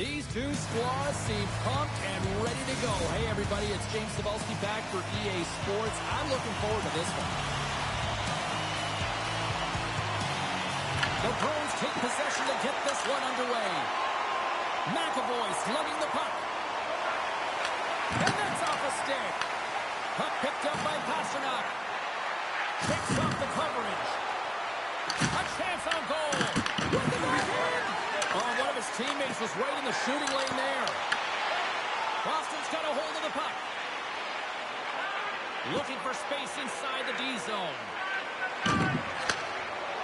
These two squads seem pumped and ready to go. Hey, everybody, it's James Cebulski back for EA Sports. I'm looking forward to this one. The Bruins take possession to get this one underway. McAvoy slugging the puck. And that's off a stick. Puck picked up by Pasternak. Kicks off the coverage. A chance on goal. With the backhand. Oh, one of his teammates was right in the shooting lane there. Boston's got a hold of the puck. Looking for space inside the D zone.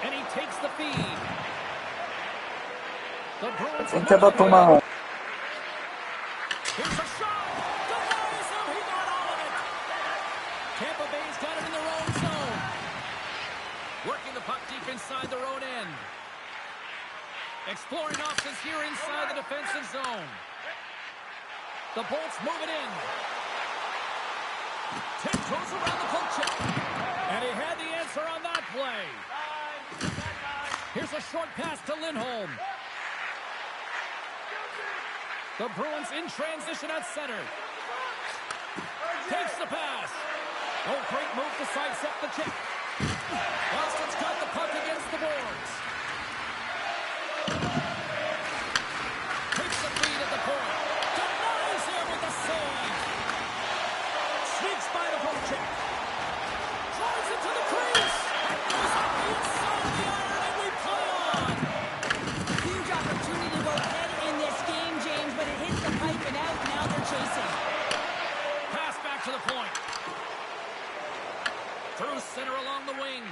And he takes the feed. The Bruins. Tem que abatumar. Here's a shot. Denies him. He got all of it. Tampa Bay's got it in their own zone. Working the puck deep inside their own end. Exploring options here inside the defensive zone. The Bolts move it in. Tiptoes around the poke check. And he had the answer on that play. Here's a short pass to Lindholm. The Bruins in transition at center. Takes the pass. Oh, great move to sidestep the check. Boston's got the puck against the boards. Takes the feed at the point. Denies him with the save. Sneaks by the poke check. Drives into the crease. Goes up the inside of the iron, and we play on. Huge opportunity to go ahead in this game, James, but it hits the pipe and out. Now they're chasing. Pass back to the point. Through center along the wing.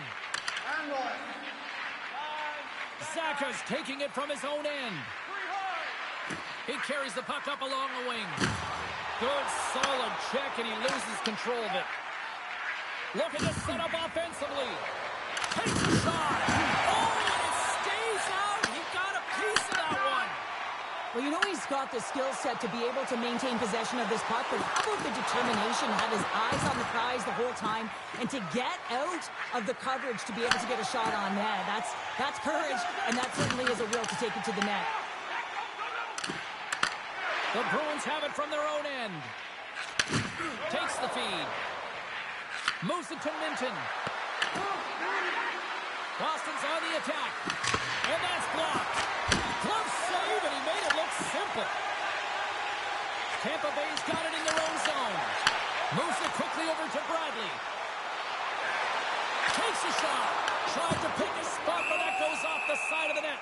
Zaka's taking it from his own end. He carries the puck up along the wing. Good, solid check, and he loses control of it. Looking to set up offensively. Takes a shot. Oh, and it stays out. He got a piece of that one. Well, you know he's got the skill set to be able to maintain possession of this puck, but how about the determination, have his eyes on the prize the whole time, and to get out of the coverage to be able to get a shot on net. That's courage, and that certainly is a will to take it to the net. The Bruins have it from their own end. Takes the feed. Moves it to Minton. Boston's on the attack. And that's blocked. Glove save, and he made it look simple. Tampa Bay's got it in their own zone. Moves it quickly over to Bradley. Takes a shot. Tried to pick a spot, but that goes off the side of the net.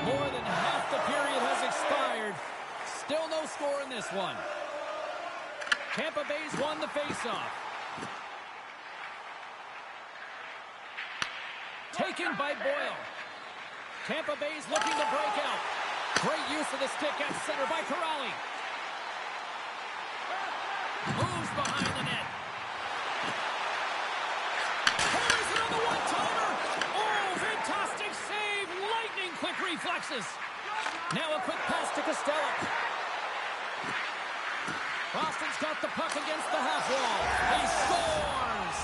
More than half the period has expired. Still no score in this one. Tampa Bay's won the faceoff. Taken by Boyle. Tampa Bay's looking to break out. Great use of the stick at center by Corrali. Moves behind the net. Carries it on the one-timer. Oh, fantastic save. Lightning quick reflexes. Now a quick pass to Costello. Boston's got the puck against the half wall. He scores!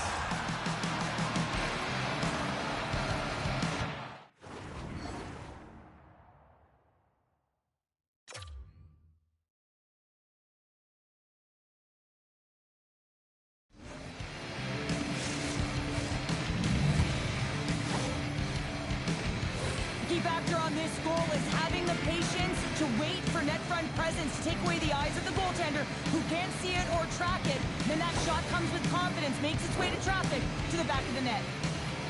Key factor on this goal is having the patience to wait for net front presence to take away the eyes of the goaltender who can't see it or track it. Then that shot comes with confidence, makes its way to traffic to the back of the net.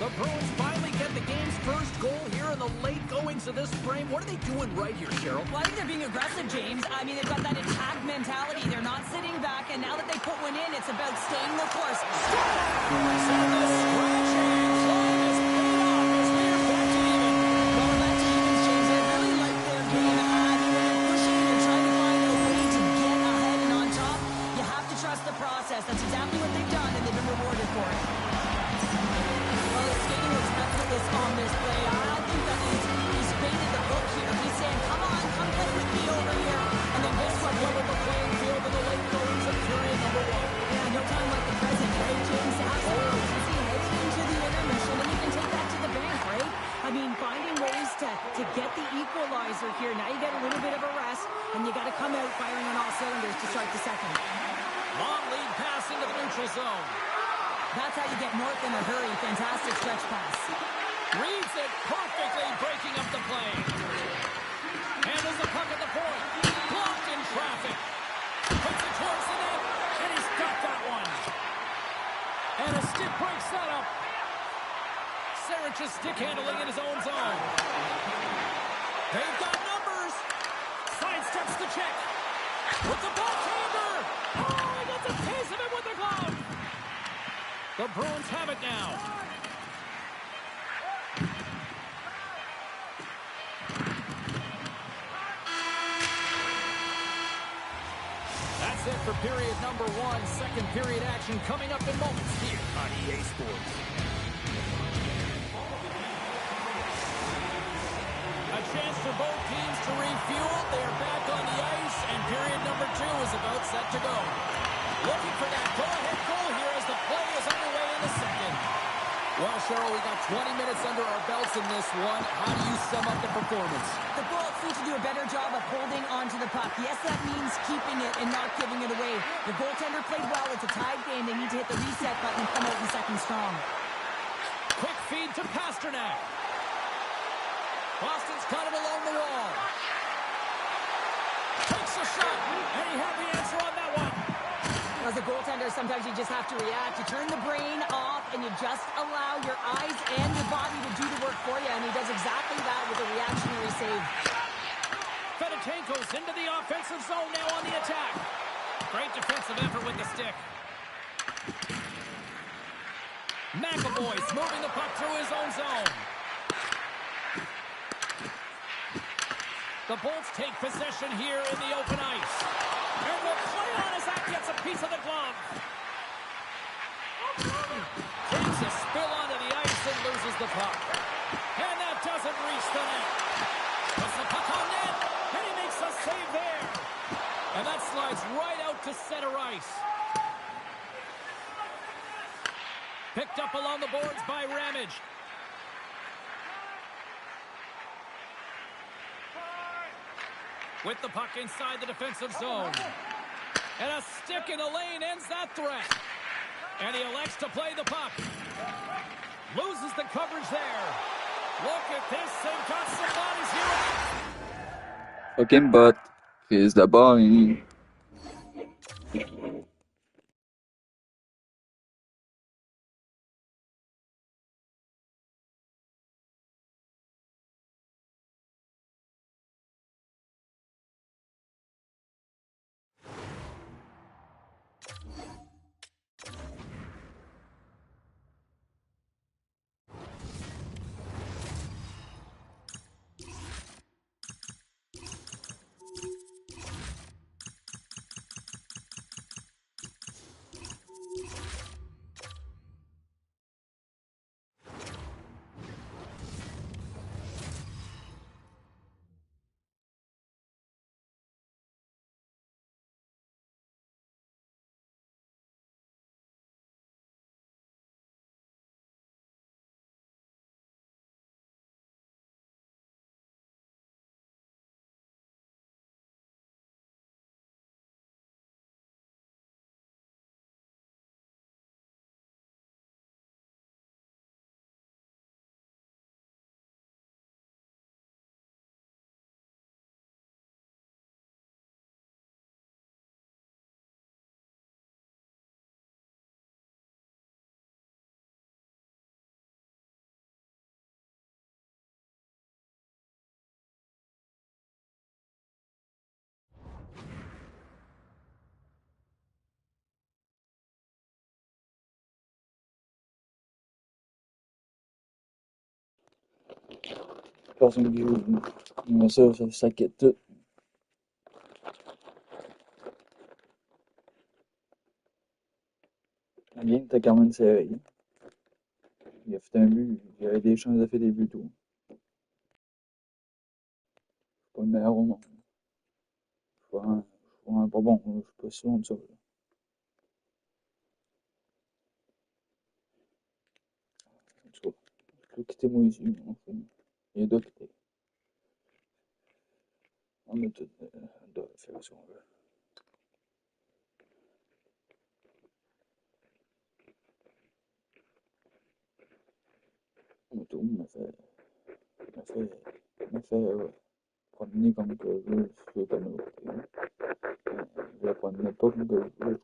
The Bruins finally get the game's first goal here in the late goings of this frame. What are they doing right here, Cheryl? Well, I think they're being aggressive, James. I mean, they've got that attack mentality. They're not sitting back, and now that they put one in, it's about staying the course. So the scratching clock is paid off as we are back to even. Well, back to evens, James. I really like their game. I mean, when they're pushing and they're trying to find a way to get ahead and on top, you have to trust the process. That's exactly what they've done, and they've been rewarded for it. Well, his skating was effortless on this play. I think that he's baited the hook here. He's saying, come on, come play with me over here. And then this one leveled the playing field in the late goings of period number one. Yeah, no time like the present, right, James? and you got to come out firing on all cylinders to start the second. Long lead pass into the neutral zone. That's how you get north in a hurry. Fantastic stretch pass. Reads it perfectly, breaking up the play. Handles the puck at the point. Blocked in traffic. Puts it towards the net, and he's got that one. And a stick break setup. Saric's stick handling in his own zone. They've got numbers. Sidesteps the check. With the ball chamber. Oh, he gets a taste of it with the glove. The Bruins have it now. That's it for period number one. Second period action coming up in moments here on EA Sports. A chance for both teams to refuel. They are back on the ice, and period number two is about set to go. Looking for that go-ahead goal here as the play is underway in the second. Well, Cheryl, we got 20 minutes under our belts in this one. How do you sum up the performance? The Bullets need to do a better job of holding onto the puck. Yes, that means keeping it and not giving it away. The goaltender played well. It's a tied game. They need to hit the reset button and come out in second strong. Quick feed to Pasternak. Boston's got it along the wall. Takes a shot, and he had the answer on that one. As a goaltender, sometimes you just have to react. You turn the brain off, and you just allow your eyes and your body to do the work for you, and he does exactly that with a reactionary save. Fedotenko's into the offensive zone now on the attack. Great defensive effort with the stick. McAvoy's moving the puck through his own zone. The Bolts take possession here in the open ice. And will play on as that gets a piece of the glove. Takes a spill onto the ice and loses the puck. And that doesn't reach the net. Puts the puck on net, and he makes a save there. And that slides right out to center ice. Picked up along the boards by Ramage. With the puck inside the defensive zone. And a stick in the lane ends that threat. And he elects to play the puck. Loses the coverage there. Look at this. They've got some bodies here. Fucking butt. Here's the boy. Personne qui joue. Mais ça quitte tout. La game était quand même serré. Il a fait un but. Il avait des chances de faire des buts tout. Pas le meilleur au monde. Je suis pas bon. Je suis pas souvent de ça. Là. En tout cas, je peux quitter moi ici. Il y a d'autres qui étaient. On est de faire si on veut. On a fait prendre comme que je veux pas me bloquer. Je vais prendre n'importe que je veux.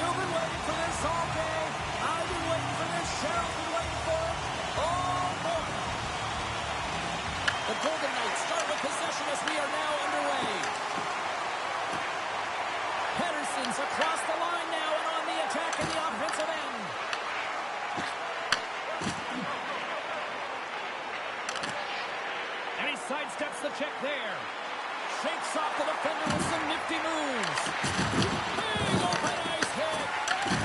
You've been waiting for this all day. I've been waiting for this. Cheryl's been waiting for it all morning. The Golden Knights start with possession as we are now underway. Pedersen's across the line now and on the attack in the offensive end. And he sidesteps the check there. Shakes off the defender with some nifty moves. Big open ice hit.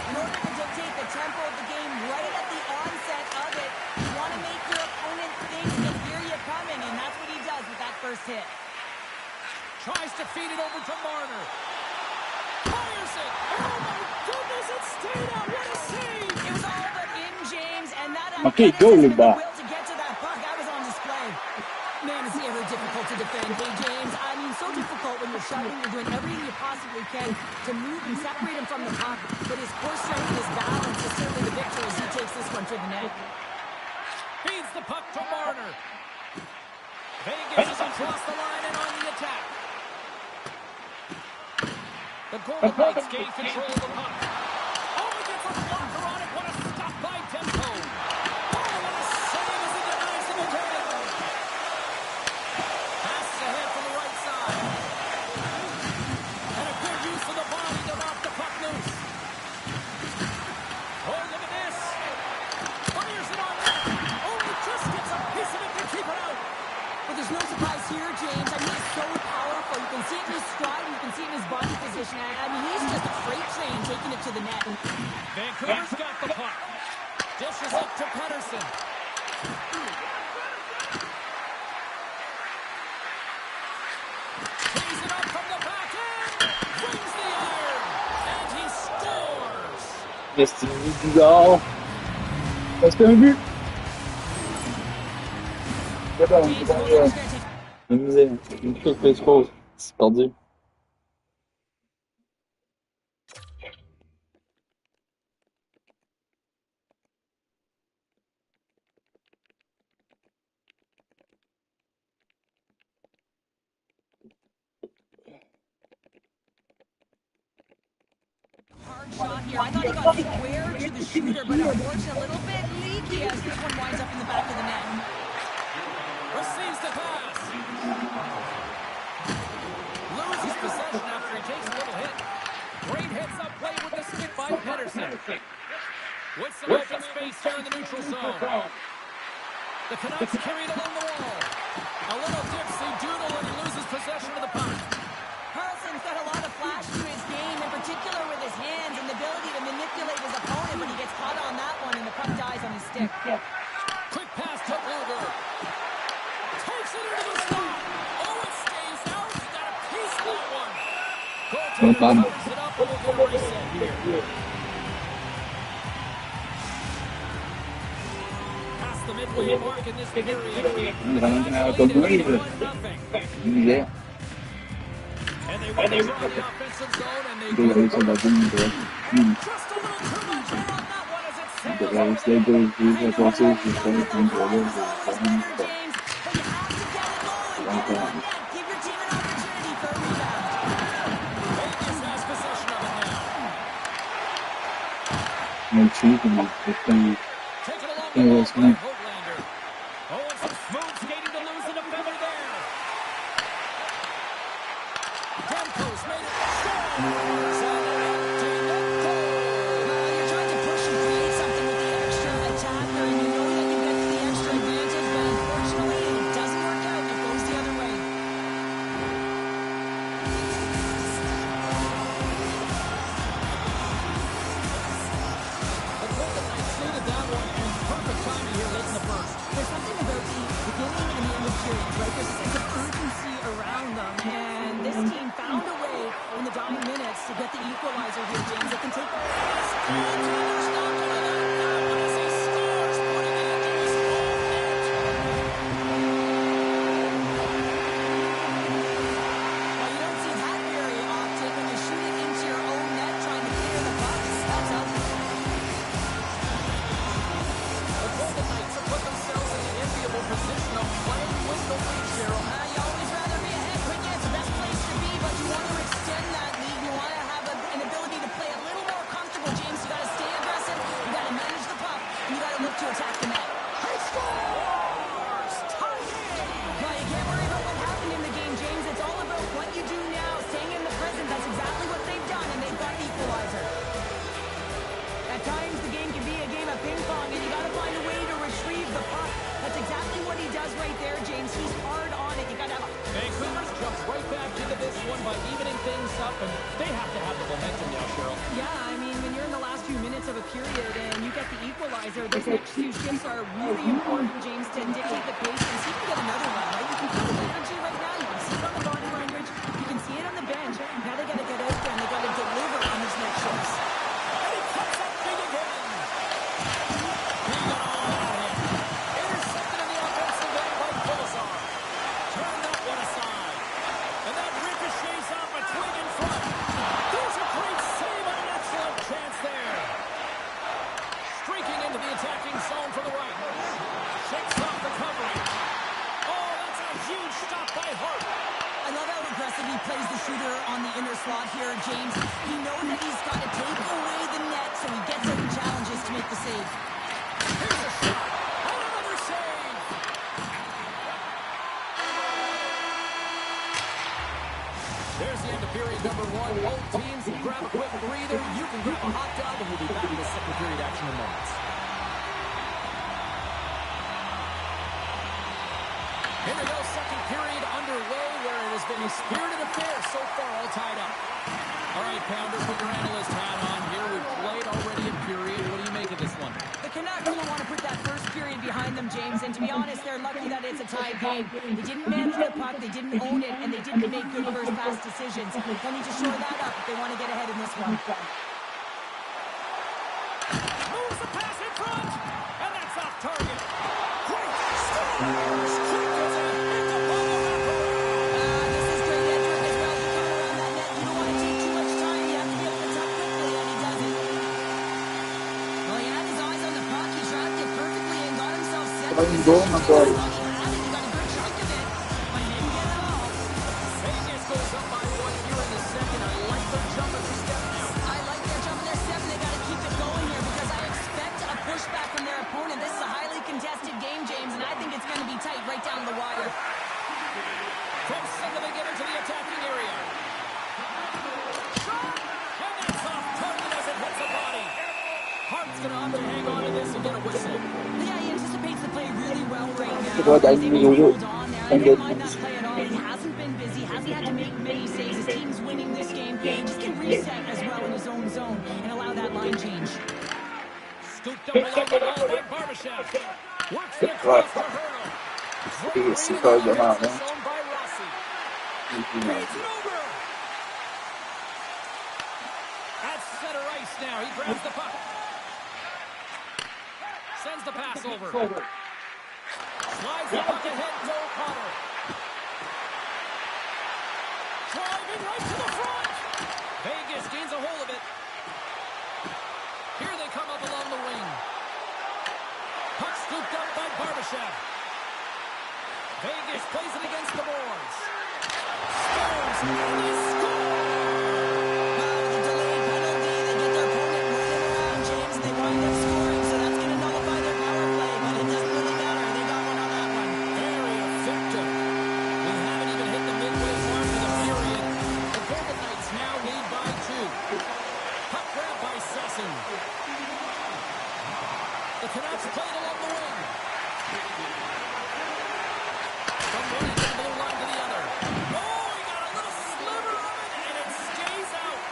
In order to dictate the tempo of the game right at the onset of it, you want to make your opponent think and hear you coming, and that's what he does with that first hit. Tries to feed it over to Marner. Fires it. Oh, my goodness, it stayed out. What a save. It was all but in, James, and that Okay, athleticism go, and the Luba. will to get to that puck, that was on display. Man, is he ever difficult to defend, hey, James? I mean, so difficult when you're shoving, you're doing everything you possibly can to move and separate him from the puck, but his core strength and his balance is certainly the victor as he takes this one to the net. Feeds the puck to Marner. Then he gets us across the line and on the attack. The Golden Knights gain control of the puck. Oh, he gets a blocker on it. What a stop by Demko. Oh, what a save as he denies him again. Passes ahead from the right side. And a good use of the body to knock the puck loose. Oh, look at this. Fires it on net. Oh, he just gets a piece of it to keep it out. But there's no surprise here, James. I mean, he's so powerful. You can see it in his stride, you can see it in his body position. I mean, he's just a freight train taking it to the net. Vancouver's got the puck. Dishes up to Pedersen. Tees it up from the back end. Wins the iron. And he scores. Reste bizarre. Parce qu'un but. C'est pas James, the Golden Knights are going to take une misère. Une chose fait expose. C'est perdu. hard shot here. I thought he got square to the shooter, but unfortunately a little bit leaky as this one winds up in the back of the net. Receives the pass. possession after he takes a little hit. Great hits up play with the stick by Pedersen. With some open space here in the neutral zone. The Canucks carried along the wall. A little dipsy-doodle and he loses possession of the puck. Carlson's got a lot of flash to his game, in particular with his hands and the ability to manipulate his opponent, but he gets caught on that one and the puck dies on his stick. Quick pass to Luger. Takes it into the slot. Oh, it stays out. He got a piece of that one. Goaltender covers it up and we'll get a reset here. Past the midway mark in this period. Yeah. And they want to draw the offensive zone and they just a little too much here on that one as it sails Give your team an opportunity for a rebound. Vegas has possession of it now. Take it along the wall by Hoglander. Oh, and some smooth skating to lose the defender there. Demko's made it. You're trying to push and create something with the extra attacker, and you know that you get the extra advantage, but unfortunately, it doesn't work out. It goes the other way. The Golden Knights suited that one and perfect timing here late in the first. There's something about the beginning and the end of periods, right? There's a sense of urgency around them, and this team found a way in the dying minutes to get the equalizer here, James. It can take the Now, you don't see that very often when you shoot it into your own net trying to clear the puck. That's ugly. The Golden Knights have put themselves in an enviable position of playing with the lead, Cheryl. You always rather be ahead quickly. It's the best place to be, but you want to extend that lead. You want to have an ability to play a little more comfortable, James. You got to stay aggressive. You got to manage the puck. And you got to look to attack the net. He scores! Tie game! Well, you can't worry about what happened in the game, James. It's all about what you do now, staying in the present. That's exactly what they've done, and they've got the equalizer. At times, the game can be a game of ping pong, and you got to find a way to retrieve the puck. That's exactly what he does right there, James. He's hard on it. You got to have a... Vancouver's jumped right back into this one by evening things up, and they have to have the momentum now, Cheryl. Yeah, I mean, when you're in the last few minutes of a period and you get the equalizer, those next few shifts are really important, James, to dictate the pace and see if you can get another one, right? You can feel the energy right now. You can see it on the body language. You can see it on the bench. Now they got to get out there and they got to deliver on these next shifts. And he cuts up big again. He got all out of him. Intercepted in the offensive end by Kolesar. Turn that one aside. And that ricochets off a twig in front. There's a great save and an excellent chance there. Streaking into the attacking zone from the right. Shakes off the covering. Oh, that's a huge stop by Hart. I love how aggressive he plays the shooter on the inner slot here, James. He knows that he's got to take away the net, so he gets out and challenges to make the save. Here's a shot. And another save. There's the end of period number one. Both teams will grab a quick breather. You can grab a hot dog, and we'll be back with second period action in moments. Here we go, second period underway, where it has been a spirited affair so far, all tied up. All right, Pounder, put your analyst hat on here. We've played already a period. What do you make of this one? The Canucks will want to put that first period behind them, James, and to be honest, they're lucky that it's a tie game. They didn't manage the puck, they didn't own it, and they didn't make good first pass decisions. They'll need to shore that up if they want to get ahead in this one. Moves the pass in front, and that's off target. Great scores! Quick as a hit above the wrapper. This is great effort as well to come around that net. You don't want to take too much time. You have to be able to tuck quickly, and he does it. Well, he had his eyes on the puck. He tracked it perfectly and got himself set. Ay, no, I'm sorry. He had it. He got a good chunk of it, but he didn't get it all. Vegas goes up by one here in the second. I like their jump at the step now. I like their jump in their step, and they got to keep it going here because I expect a pushback from their opponent. This is a highly contested game, James, and I think it's going to be tight right down the wire. From center they get into the attacking area. get a whistle. Yeah, he anticipates the play really well right now. Diba, dahil He's able to nilulog hold on there. I ang didn't dead mind that match. play at all. He hasn't been busy, hasn't had to make many saves. His team's winning this game. He just can reset as well in his own zone and allow that line change. Scooped up along the wall by Barbashev. Works it across to Hurdle. Great Yes, read in ikaw the naman, offensive zone by Rossi. Feeds it over. At center ice now. He grabs the puck. Sends the pass over. Slides the puck ahead to O'Connor. Driving right to the front. Vegas gains a hold of it. Here they come up along the wing. Puck scooped up by Barbashev. Vegas plays it against the boards. Scores, and they score! The delayed penalty, they get their opponent running around, James, and they wind up scoring, so that's going to nullify their power play, but it doesn't really matter. They got one on that one. Very effective. We haven't even hit the midway mark of the period. The Golden Knights now lead by 2. Puck grab by Sesson. The Canucks play it along the wing. From one end of the blue line to the other. Oh, he got a little sliver of it, and it stays out.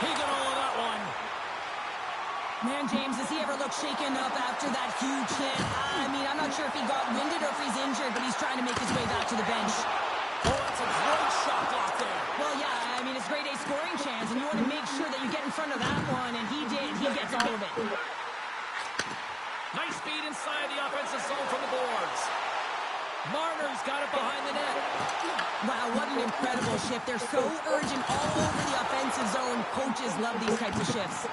He got all of that one. Man, James, does he ever look shaken up after that huge hit? I mean, I'm not sure if he got winded or if he's injured, but he's trying to make his way back to the bench. Oh, that's a great shot block there. Well, yeah, I mean, it's grade A scoring chance, and you want to make sure that you get in front of that one, and he did. He gets all of it. Nice speed inside the offensive zone from the boards. Marner's got it behind the net. Wow, what an incredible shift. They're so urgent all over the offensive zone. Coaches love these types of shifts.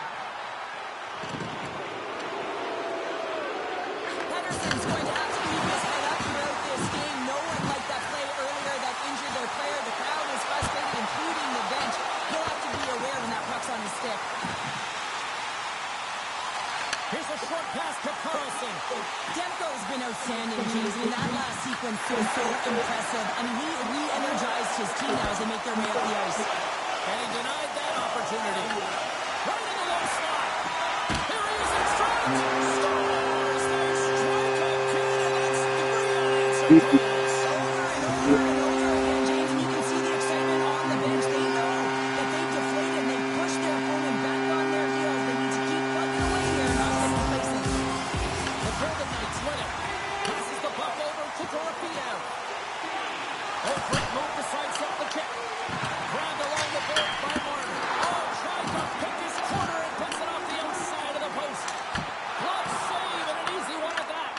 Henderson's going to have to keep his head up throughout this game. No one liked that play earlier that injured their player. The crowd is frustrated, including the bench. He'll have to be aware when that puck's on his stick. Here's a short pass to Carlson. Demko's been outstanding, James. I mean, that last sequence was so impressive. I mean, he's re-energized his team now as they make their way up the ice. And he denied that opportunity. Right in the low slot. Here he is in front. Scores! They strike again, and it's 3 on 8 goals. Over and over and over again, James. And you can see the excitement on the bench. They know that they've deflated. They've pushed their opponent back on their heels. They need to keep plugging away here and not get complacent. The Golden Knights win it. Passes the puck over to Dorofeev. Oh, great move to sidestep the kick. Grabbed along the board by Martin. Oh, tried to pick his corner and puts it off the outside of the post. Glove save and an easy one at that.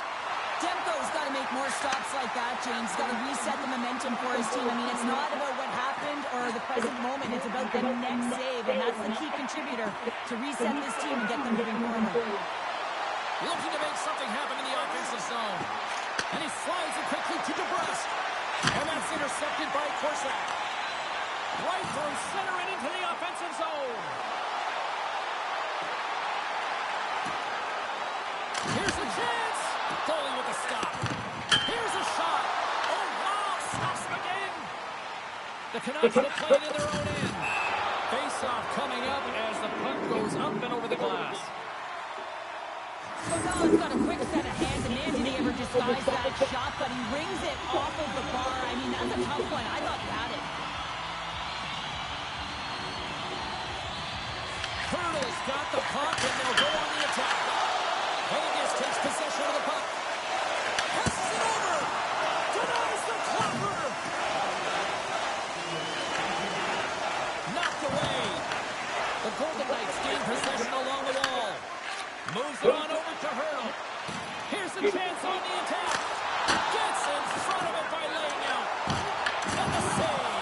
Demko's got to make more stops like that, James. Got to reset the momentum for his team. I mean, it's not about what happened or the present moment. It's about the next save, and that's the key contributor to reset this team and get them moving forward. Looking to make something happen in the offensive zone. And he slides it quickly to DeBrusque. And that's intercepted by Korsak. Right from center and into the offensive zone. Here's a chance. Foley with a stop. Here's a shot. Oh, wow. Stops him again. The Canucks will play it in their own end. Face-off coming up as the puck goes up and over the glass. So Don's got a quick set of hands, and man, did he ever disguise that shot, but he rings it off of the bar. I mean, that's a tough one. I thought he had it. Hurdle's got the puck, and they'll go on the attack. Vegas takes possession of the puck. Passes it over. Denies the clapper. Knocked away. The Golden Knights gain possession along the wall. Moves it on over to Hurdle. Here's a chance on the attack. Gets in front of it by laying out. And the save.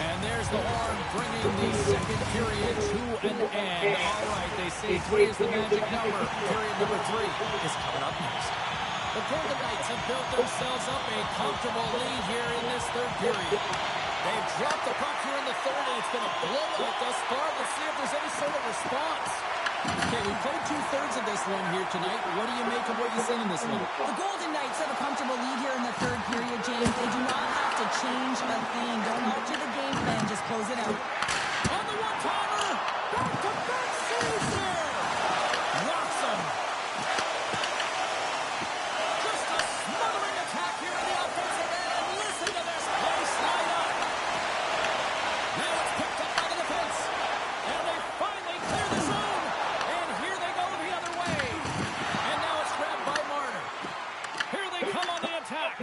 And there's the horn bringing the second period to an end. All right, they say 3 is the magic number. Period number 3 is coming up next. The Golden Knights have built themselves up a comfortable lead here in this third period. They've dropped the puck here in the third, and it's been a blowout thus far. Let's see if there's any sort of response. Okay, we played 2/3 of this one here tonight. What do you make of what you've seen in this one? The Golden Knights have a comfortable lead here in the third period, James. They do not have to change a thing. Don't alter the game plan. Just close it out. On the one-timer. Back-to-back saves there. Rocks him. Just a smothering attack here in the offensive end. Listen to this place light up. Now it's picked up by the defense. And they finally clear the zone. And here they go the other way. And now it's grabbed by Marner. Here they come on the attack.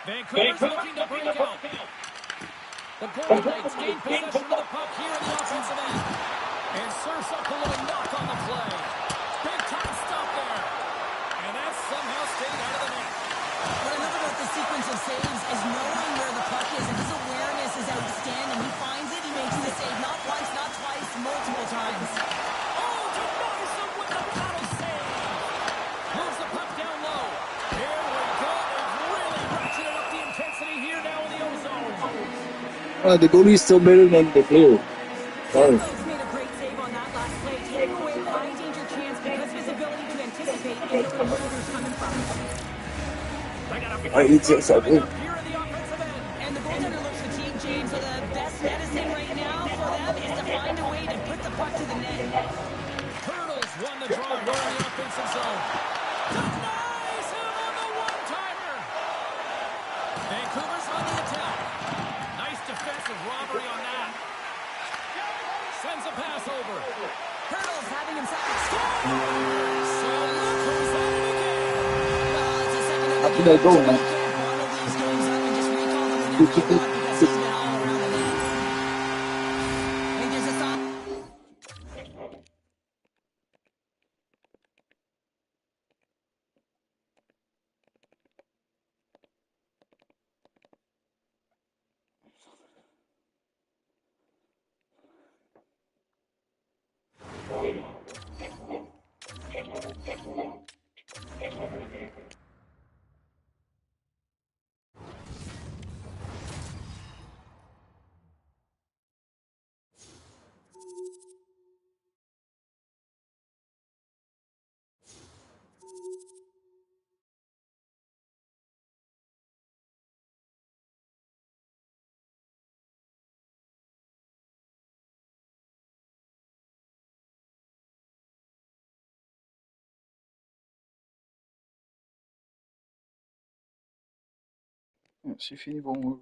Vancouver's looking to break out. The Golden Knights gain possession of the puck here in the offensive end. And serves up a little knock on the play. Big time stop there. And that somehow stayed out of the net. What I love about the sequence of saves is knowing where the puck is, and his awareness is outstanding. He finds it, he makes the save, not once, not twice, multiple times. Oh, denies him with the battle save. Moves the puck down low. Here we go. They've really ratcheted up the intensity here now in the ozone. The goalie is still better than the player. Sorry. Rose made a great save on that last play, taking away a high danger chance because of his ability to anticipate and know where the shoulder's coming from. It's just Coming up here in the offensive end. And the goaltender looks fatigued, James, so the best medicine right now for them is to find a way to put the puck to the net. Turtles won the draw here in the offensive zone. Denies him on the one-timer. Vancouver's on the attack. Nice defensive robbery on that. Sends a pass over. Hurdles having himself a score. So look who's at it again. Well, it's a second of the After game. that goal, You man. can't bottle these games up and just recall them whenever you want because he's been all around the net. I think there's a thought. C'est fini pour moi.